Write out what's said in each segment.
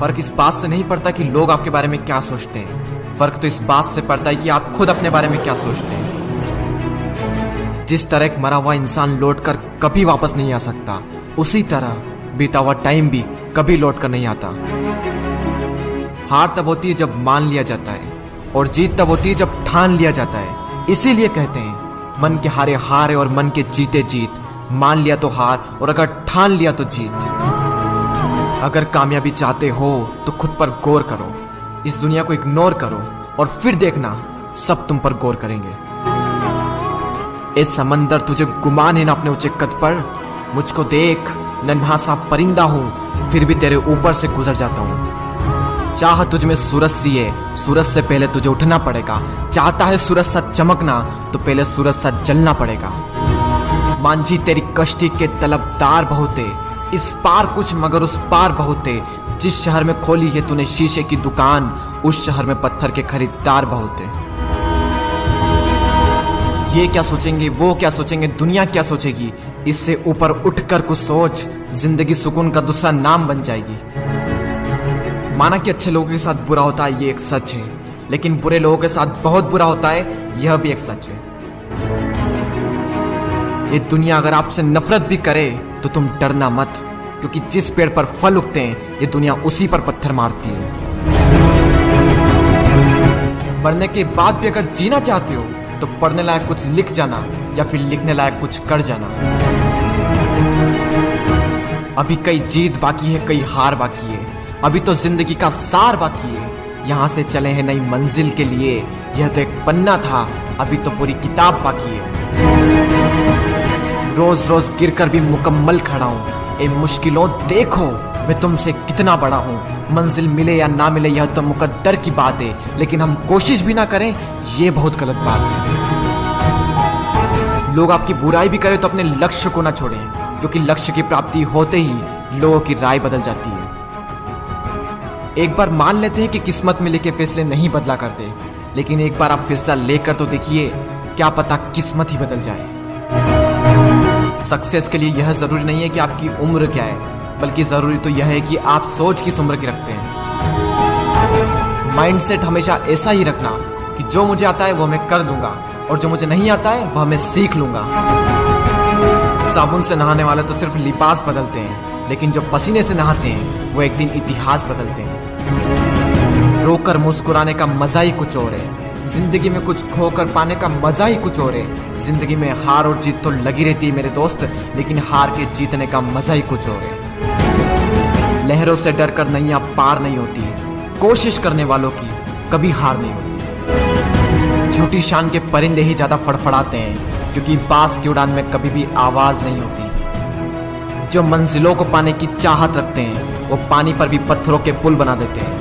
फर्क इस बात से नहीं पड़ता कि लोग आपके बारे में क्या सोचते हैं, फर्क तो इस बात से पड़ता है कि आप खुद अपने बारे में क्या सोचते हैं। जिस तरह एक मरा हुआ इंसान लौटकर कभी वापस नहीं आ सकता, उसी तरह बीता हुआ टाइम भी कभी लौट कर नहीं आता। हार तब होती है जब मान लिया जाता है, और जीत तब होती है जब ठान लिया जाता है। इसीलिए कहते हैं मन के हारे हार है और मन के जीते जीत। मान लिया तो हार, और अगर ठान लिया तो जीत। अगर कामयाबी चाहते हो तो खुद पर गौर करो, इस दुनिया को इग्नोर करो, और फिर देखना सब तुम पर गौर करेंगे। इस समंदर तुझे गुमान है ना अपने ऊंचे कद पर, मुझको देख नन्हा सा परिंदा हूं, फिर भी तेरे ऊपर से गुजर जाता हूं। चाह तुझ में सूरज सी है, सूरज से पहले तुझे उठना पड़ेगा। चाहता है सूरज सा चमकना, तो पहले सूरज सा जलना पड़ेगा। मांझी तेरी कश्ती के तलबदार बहुत है, इस पार कुछ मगर उस पार बहुत है। जिस शहर में खोली है तूने शीशे की दुकान, उस शहर में पत्थर के खरीदार बहुत है। ये क्या सोचेंगे, वो क्या सोचेंगे, दुनिया क्या सोचेगी, इससे ऊपर उठकर कुछ सोच, जिंदगी सुकून का दूसरा नाम बन जाएगी। माना कि अच्छे लोगों के साथ बुरा होता है, ये एक सच है, लेकिन बुरे लोगों के साथ बहुत बुरा होता है, यह भी एक सच है। ये दुनिया अगर आपसे नफरत भी करे तो तुम डरना मत, क्योंकि जिस पेड़ पर फल उगते हैं ये दुनिया उसी पर पत्थर मारती है। मरने के बाद भी अगर जीना चाहते हो तो पढ़ने लायक कुछ लिख जाना, या फिर लिखने लायक कुछ कर जाना। अभी कई जीत बाकी है, कई हार बाकी है, अभी तो जिंदगी का सार बाकी है। यहाँ से चले हैं नई मंजिल के लिए, यह तो एक पन्ना था, अभी तो पूरी किताब बाकी है। रोज रोज गिरकर भी मुकम्मल खड़ा हूँ, ए मुश्किलों देखो मैं तुमसे कितना बड़ा हूँ। मंजिल मिले या ना मिले यह तो मुकद्दर की बात है, लेकिन हम कोशिश भी ना करें ये बहुत गलत बात है। लोग आपकी बुराई भी करें तो अपने लक्ष्य को ना छोड़ें, क्योंकि लक्ष्य की प्राप्ति होते ही लोगों की राय बदल जाती है। एक बार मान लेते हैं कि किस्मत में लिखे फैसले नहीं बदला करते, लेकिन एक बार आप फैसला लेकर तो देखिए, क्या पता किस्मत ही बदल जाए। सक्सेस के लिए यह जरूरी नहीं है कि आपकी उम्र क्या है, बल्कि जरूरी तो यह है कि आप सोच किस उम्र की रखते हैं। माइंडसेट हमेशा ऐसा ही रखना कि जो मुझे आता है वो मैं कर दूंगा, और जो मुझे नहीं आता है वह मैं सीख लूंगा। साबुन से नहाने वाले तो सिर्फ लिबास बदलते हैं, लेकिन जो पसीने से नहाते हैं वो एक दिन इतिहास बदलते हैं। रोकर मुस्कुराने का मजा ही कुछ और है, जिंदगी में कुछ खोकर पाने का मजा ही कुछ और है। जिंदगी में हार और जीत तो लगी रहती है मेरे दोस्त, लेकिन हार के जीतने का मजा ही कुछ और है। लहरों से डरकर नैया पार नहीं होती, कोशिश करने वालों की कभी हार नहीं होती। झूठी शान के परिंदे ही ज्यादा फड़फड़ाते हैं, क्योंकि बाज की उड़ान में कभी भी आवाज नहीं होती। जो मंजिलों को पाने की चाहत रखते हैं वो पानी पर भी पत्थरों के पुल बना देते हैं।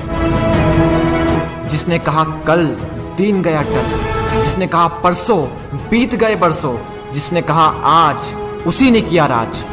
जिसने कहा कल दिन गया टल, जिसने कहा परसों बीत गए बरसों, जिसने कहा आज उसी ने किया राज।